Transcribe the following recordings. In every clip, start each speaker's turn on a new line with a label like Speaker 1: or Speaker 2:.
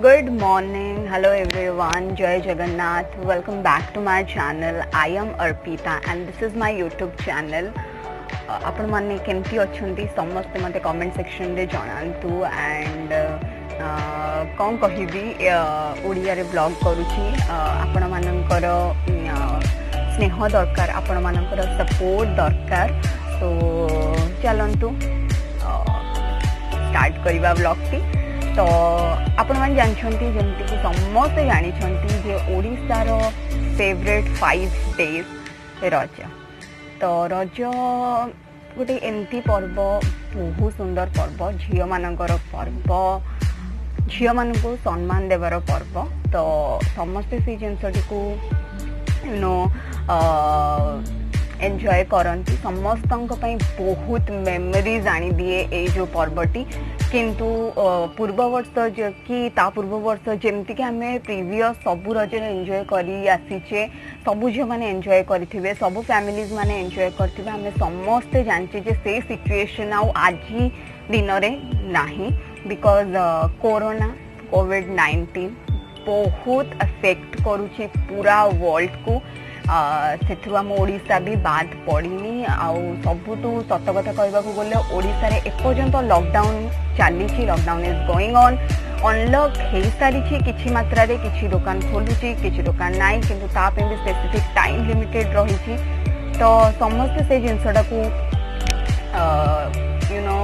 Speaker 1: Good morning, hello everyone, Jai Jagannath, welcome back to my channel. I am Arpita and this is my YouTube channel. आपण माने केमती अछंती समस्त मते comment section रे जणांतु and कौन कहिबी ओडिया रे ब्लॉग करूची आपण मानकर स्नेह दरकार आपण मानकर सपोर्ट दरकार तो चलंतु स्टार्ट करिबा ब्लॉग टी तो आपण माने जानछंती जेंति कि समस्त जानिछंती जे ओडिसार फेवरेट 5 डेज रज तो रज गोटे एमती पर्व बहुत सुंदर पर्व झील मानकर पर्व झील मानक सम्मान देवार पर्व तो समस्ते से जिनसटी को यू नो एंजॉय करती समस्त बहुत मेमोरीज आनी दिए ये जो पर्वटी किंतु पूर्व वर्ष कि ता पूर्व वर्ष जमती कि आम प्रीवियस सबू रज एंजॉय करी आसीचे सबू झील मैंने एंजॉय करेंगे सबू फैमिलीज मैंने एंजॉय करेंगे आम समस्ते जानचे जे से सिचुएशन आज दिन में नहीं बिकॉज कोरोना कोविड-19 बहुत अफेक्ट करुच्ची पूरा वर्ल्ड को से आम ओडिशा भी बाद पड़नी आउ सबुठू सत कथा कहवाक गले ओडिशा रे एपर्यंत लॉकडाउन चली lockdown is going on unlock हो सारी किसी मात्रा रे किसी दुकान खोलुची किसी दुकान नाई किंतु तापे भी स्पेसिफिक टाइम लिमिटेड रही तो समस्त से जिनसटा को यू नो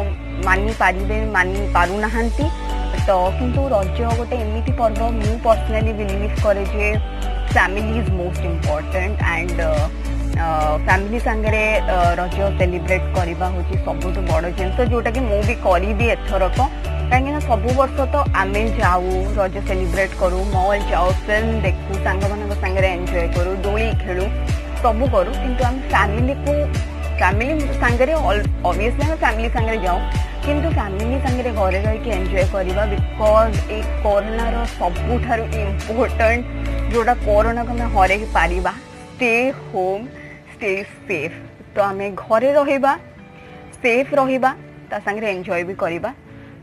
Speaker 1: मानी पारिबे मानी पारु नाहंती तो किंतु रज गोटे एमती पर्व मु पर्सनली बिलीव करे जे family is most important and family सांगरे रज सेलिब्रेट करवा हूँ सबुठ बड़ जिनस जोटा कि मु भी करी एथरक कहीं सब वर्ष तो आम जाऊ रज सेलिब्रेट करूँ मॉल जाऊ फिल्म देखू सांग मान सांगे एंजॉय करूँ दोली खेलू सब करूँ किंतु आम फैमिली को फैमिली सांगे ऑब्वियसली आम फैमिली सांगे जाऊँ किंतु फैमिली सांगे घरे रही एंजॉय करवा बिकॉज ए कोरोनार सबुठार इम्पोर्टेंट जोड़ा कोरोना को हमें हरे पारिबा स्टे होम स्टे सेफ तो आम घरे रहिबा सेफ रहिबा ता संगे एंजॉय भी करबा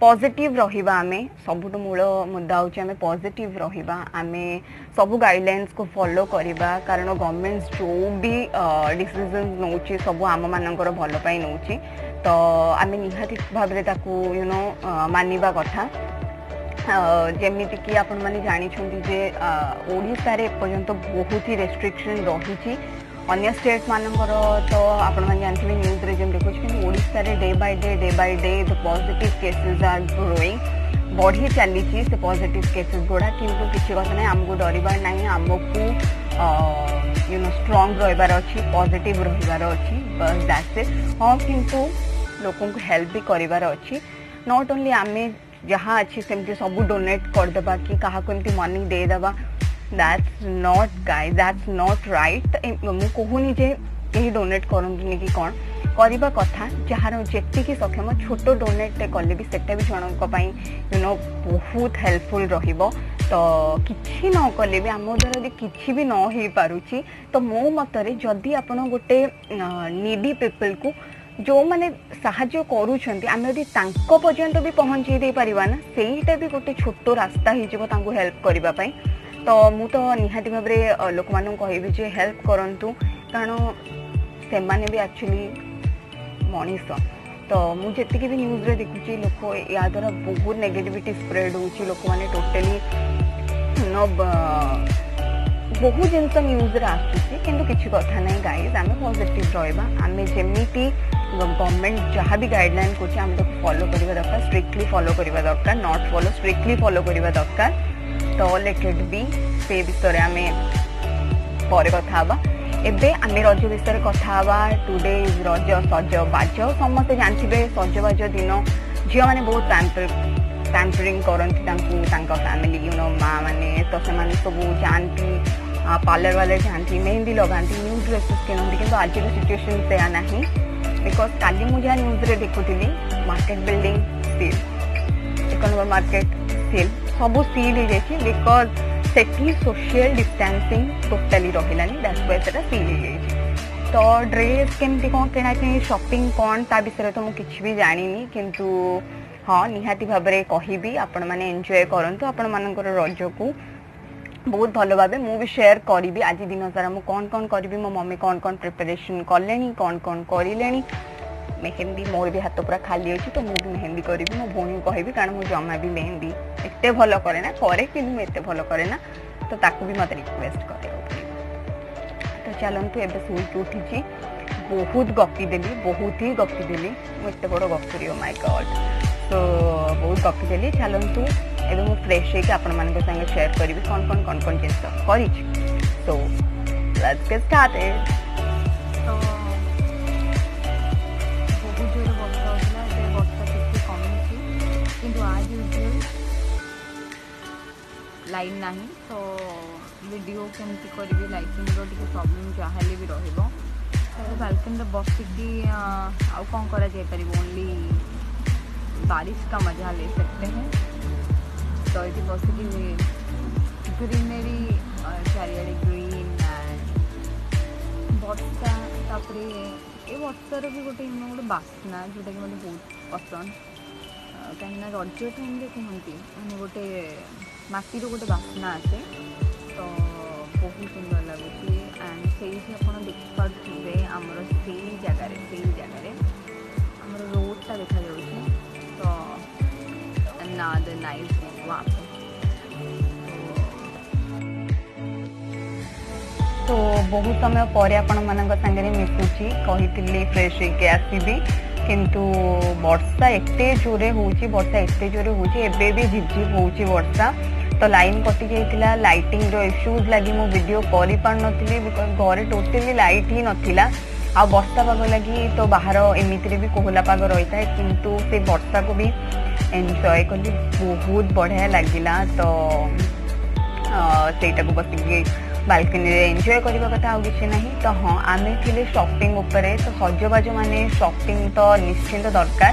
Speaker 1: पॉजिटिव रहिबा आम सबुठ मूल मुद्दा होची आम पॉजिटिव रहिबा आम सब गाइडलाइंस को फॉलो करबा कारण गवर्नमेंट जो भी डिसीजन नौची सब आम मानकर भल पाई नौची तो आम निहाती भाव में ताकू यू नो मानिबा कथा जेमिति कि आपण माने जानिछंती जे ओडिसा रे पर्यंत बहुत ही रेस्ट्रिक्शन रही अन्य स्टेट मानकर तो आपण माने जानथिबे न्यूज रे जेम देखो कि ओडिसा रे day by day the positive cases are growing बढ़ी चली से पॉजिटिव केसेस गुड़ा किंतु किसी कथा नहीं आमको डरबार नहीं आमको यू नो स्ट्रांग रहिबार अछि पॉजिटिव रहिबार अछि बस दैट्स इट हाँ किंतु लोगों को हेल्प भी करिवार अछि नॉट ओनली आमे जहाँ अच्छी सेमती सब डोनेट करदेबा कि क्या एमती मनी देदेबा that's not guys that's not right मु कहूनी जे कहीं डोनेट करनी कि कौन करवा कथा जार जी सक्षम छोट डोनेट कले भी सेटा भी जनक यू नो बहुत हेल्पफुल रहिबो तो किछि न कले भी आम द्वारा किछि भी न हो पारुछि तो मो मतरे जदि आपण गोटे नीडी पीपल को जो मैंने साहाଯ୍ୟ करूछंती आम यदि तांको पर्यंत भी पहुँचे दे पारिबा ना सेईटा भी गोटे छोट रास्ता हो तांको हेल्प करबा पई तो मु तो निहाती भाबरे लोक मानन कहबी जे हेल्प करंतु कारण से माने भी एक्चुअली मनीष तो मु जेतिकी भी न्यूज रे देखुची लोक या द्वारा बहुत नेगेटिविटी स्प्रेड होची लोक माने टोटली नो बहुत जिनस न्यूज रे आसुची किंतु किछि कथा नहीं गाइस आमे पॉजिटिव रहबा आमे जेमिति गवर्नमेंट जहाँ भी गाइडलाइन को आम फॉलो करवा दरकार स्ट्रिक्टली फॉलो करवा दरकार नॉट फॉलो स्ट्रिक्टली फॉलो करवा दरकार तो लेट इट बी से विषय आम पर कथा एबे आम रज विषय कथा टुडे इज रज सज बाज समस्त जानते सजबाज दिन झील मैंने बहुत पैम्परिंग करती फैमिली यू नो माँ मैंने तो से सब जाती पार्लर वाले जाती मेहंदी लगाती न्यू ड्रेसेस किणती कि आज सिचुएशन से नहीं बिकॉज काली मुझे न्यूज रे देखुली market building seal 1 number market seal सब सील हो जाए बिकॉज सेठी सोशल डिस्टेंसिंग टोटाली रहिलानी दैट्स व्हाई सेटा सील हो जाए तो ड्रेस केमती कौन किना कि शॉपिंग कौन ता विषय तो मुझे किसी भी जानी किंतु हाँ निहाती भाबरे कहबी आपण माने एंजॉय करंतु आपण मानकर रज को बहुत भल भाव मु भी शेयर करी आज दिन सारा मु कौन कौन करी मो मम्मी कौन कौन प्रिपरेशन कले कौन कौन कर मेहंदी मोर भी हाथ पूरा खाली अच्छी तो मुझे मेहंदी करी मो भौणी को कहबी कारण मुझे जमा भी मेहंदी एत भल करे ना करे कि एत भल करे ना तो ताकू भी मत रिक्वेस्ट कर तो चलतु एवं शोक उठी बहुत गपी देली बहुत ही गपी देली मुझे बड़ गपुरी ओ माय गॉड तो बहुत गपी देली चलतु एवं मुझे फ्रेश होकर आपण मान संगे शेयर करी कौन कौन जिन कर सो लेट्स गेट स्टार्टेड
Speaker 2: तो बहुत जोर वर्षा होता है वर्षा किसी कमी किंतु आज यूजुअल लाइन नहीं तो वीडियो केमती करी लाइटिंग टी प्रॉब्लम जहाँ भी रही बालकनी बसिकी आउ कौन करा जाए पार ओनली बारिश का मजा ले सकते हैं तो ये बसिकी ग्रीनरी चारिड़े ग्रीन एंड वर्षा तापर ये वर्षार भी गोटे गोटे बास्ना जोटा कि मतलब बहुत पसंद कहीं रज टाइम कहते मैंने गोटे माटी गोटे बास्ना आसे तो बहुत सुंदर लगुच एंड से आप देखिपे आमर से जगार आमर रोडटा देखा जाऊँ तो ना द नाइस वहाँ पे
Speaker 1: तो बहुत समय पर आपण मान सागर मिशुची कही फ्रेश होके आसबि किंतु वर्षा एते जोरे होची वर्षा एते जोरे होची एबे भी झिपझिप होची वर्षा तो लाइन कटि जाइतिला लाइटिंग रो इश्यूज लगी मो वीडियो करि पार नथिली बिकॉज़ घरे टोटली लाइट ही नथिला आ वर्षा पाग लगी तो बाहर एमिति भी कोहला पाग रही था किंतु से वर्षा को भी एंजॉय कली बहुत बढ़िया लगिला तो सेटा को बसिकी बालकनी रे एंजॉय करबा कथा आ किछि नहीं तो हाँ आमे थिले शॉपिंग उपरे तो सजबाज माने शॉपिंग तो निश्चिंत दरकार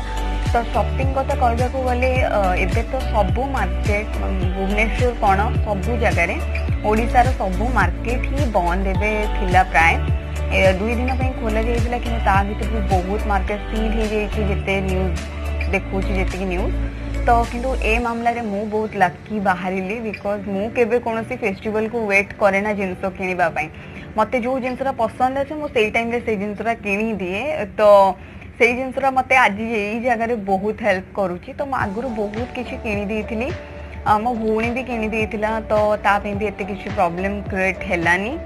Speaker 1: तो शॉपिंग कथा कहबा को गले एबे तो सबु मार्केट भुवनेश्वर कौन सबु जगह ओडिशार सबु मार्केट ही बंद एबे थिला प्राय 2 दिन पे खोला जाइला कि ता भीतर भी बहुत मार्केट सील हो जाइए जिते न्यूज देखुची जेतिक न्यूज तो किंतु ए मामला रे मु बहुत लकी बाहरिली बिकॉज मु केबे कोनोसी फेस्टिवल को वेट करे ना जिंस किनिबा पई मते जो जिंसरा पसंद আছে मु सेई टाइम रे सेई जिंसरा किनी दिए तो सेई जिंसरा मते आज यही जगह रे बहुत हेल्प करूची तो मु आगुरु बहुत किछि किनी देथिली मो भूणी भी किनी देथिला तो ता पे भी एते किछि प्रॉब्लम क्रिएट हेलानी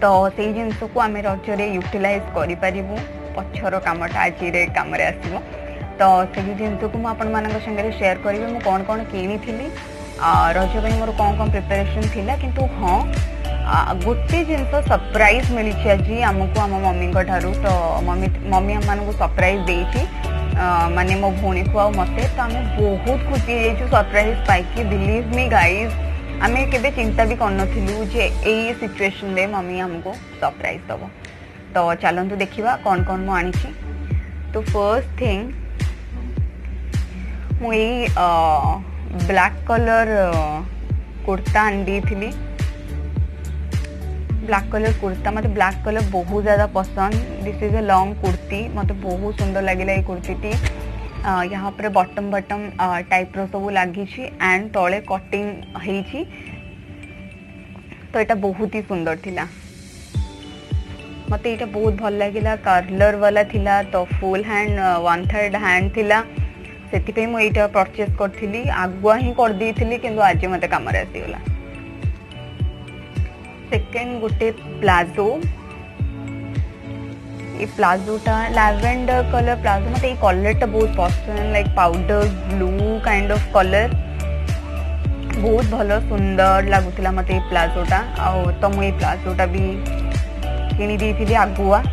Speaker 1: तो सेई जिंस को आमे रज रे यूटिलाइज करि परिबु पछर कामटा आज रे काम रे आसीबो तो से जिन को मुझे संगे शेयर करी मु कौन कौन किनी रज मोर कौन कौन प्रिपरेशन थिला किंतु हाँ गोटे जिनस सरप्राइज मिली आज आमको आम मम्मी ठारू तो मम्मी आम मानक सरप्राइज देती माने मो भौणी को आ मते तो आम बहुत खुशी हो सरप्राइज पाई बिलीव मी गाइज आम केबे चिंता भी करनथिलु जे एई सिचुएशन रे मम्मी हमको सरप्राइज दबो तो चलंतु देखिबा कौन कौन मु आनी तो फर्स्ट थिंग मुई ब्लैक कलर कुर्ता आनी थी ब्लैक कलर कुर्ता मत ब्लैक कलर बहुत ज़्यादा पसंद this is a long kurti मत बहुत सुंदर लगे ये कुर्ती यहाँ पर बटम बटम टाइप रो सब लगी एंड तले कटिंग होती तो यहाँ बहुत ही सुंदर थिला मत ये बहुत भल लगे कर्लर वाला थिला तो फुल हैंड 1/3 हैंड थिला से मुझे परचेज करी आगुआ ही कर दी कि आज मत कम आसीगला सेकेंड गोटे प्लाजो ये प्लाजोटा लैवेंडर कलर प्लाजो मत कलर बहुत पसंद like powder blue kind of colour बहुत भल सुंदर लगुला मत ये प्लाजोटा आ तो मुझे प्लाजोटा भी किनी दी आगुआ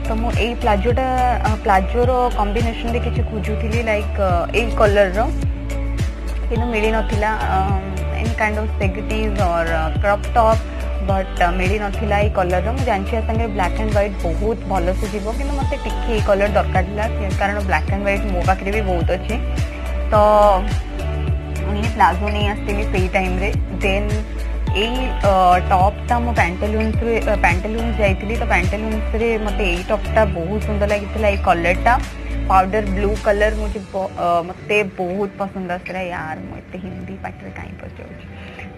Speaker 1: तो मु ए प्लाजोर कॉम्बिनेशन किसी खोजुली लाइक ए कलर कि मिल ना एनी काइंड ऑफ सेगटीज और क्रॉप टॉप बट मिल ना ये कलर मुझे जानची संगे ब्लैक एंड व्हाइट बहुत भल से जीव कि मत टे कलर दरकार कारण ब्लैक एंड व्हाइट मो पाखे भी बहुत अच्छी तो ये प्लाजो नहीं आसती से टाइम रे देन यही टॉपटा मो पैंटालून्स जाइली तो पैंटालून्स रे मते यही टॉपटा बहुत सुंदर लगी ये कलरटा पाउडर ब्लू कलर मुझे मते बहुत पसंद आसला यार मत हिंदी पाटे कहीं पचाऊँ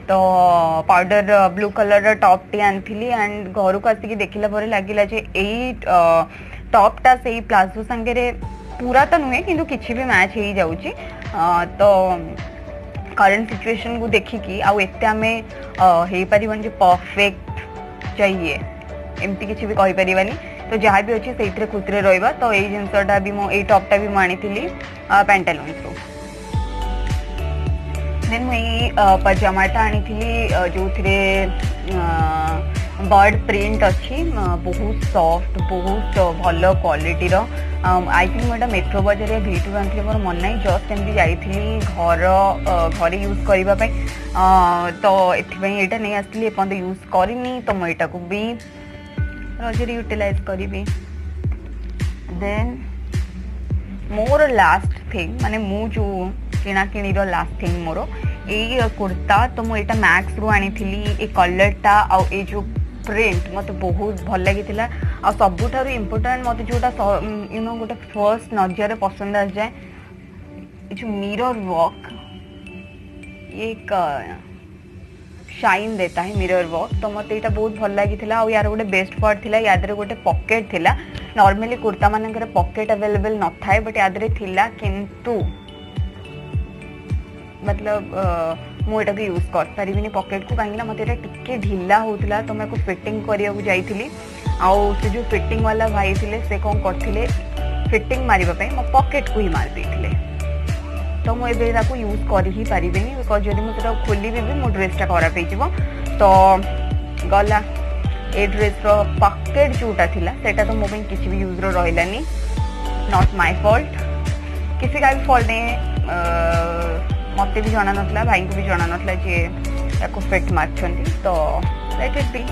Speaker 1: तो powder blue colour top T आनी एंड घर को आसिक देखला पर लगिला जे यही टॉपटा से प्लाजो संगे पूरा तो नुहे किंतु किछि भी मैच हो जाउची तो करंट सिचुएशन को देखिकी आउ एते आमे हे परिबन जे परफेक्ट चाहिए एमती किछि भी कहि परिबानी तो जहाँ भी अच्छे से खुदरे रहा तो यही जिनसटा भी मो टॉपटा भी आनी पैंटालून्स रू देन मुझे पजामाटा आनी जो बर्ड प्रिंट अच्छी बहुत सॉफ्ट बहुत भल क्वालिटी आई थिंक मुझे मेट्रो बजार या V2 आनी मोर मन ना जस्ट एमती जाइली घर यूज करने तो ये नहीं आसली एपर्त यूज करनी तो मुझे को भी रजरे यूटिलाइज करी देन मोर लास्ट थिंग माने मु जो किना किणी रो लास्ट थिंग मोर ए कुर्ता तो मु एटा मैक्स रू आनी ए कलरटा आ ए जो प्रिंट मत बहुत भल लगी आ सबुठारु इम्पोर्टेंट मत जोटा यू नो गोटे फर्स्ट नजर पसंद आ जाए जो मिरर वर्क एक शाइन देता है मिरर वर्क तो मत यहाँ बहुत भल लगी यार गोटे बेस्ट पार्ट थी याद गोटे पॉकेट थी नॉर्मली कुर्ता मानकर पॉकेट अवेलेबल न थाए बट याद थिला किंतु मतलब मुझे यूज कर पारिनी पॉकेट को कहीं मत टे ढिला होता तो मैं फिटिंग करने जाइली से जो फिटिंग वाला भाई थे से कौन करते फिटिंग मारे मो पॉकेट को ही मार देते तो मुझे यूज कर ही पारि बिकज जब मुझे खोलि भी मो ड्रेसटा खराब हो तो गला ए ड्रेस पॉकेट जोटा था तो मो किसी भी यूज रही नॉट माय फॉल्ट किसी का भी फॉल्ट नहीं मत भी जना नाला भाई को भी जना नाला जे फिट मार्च तो लेट इट बी।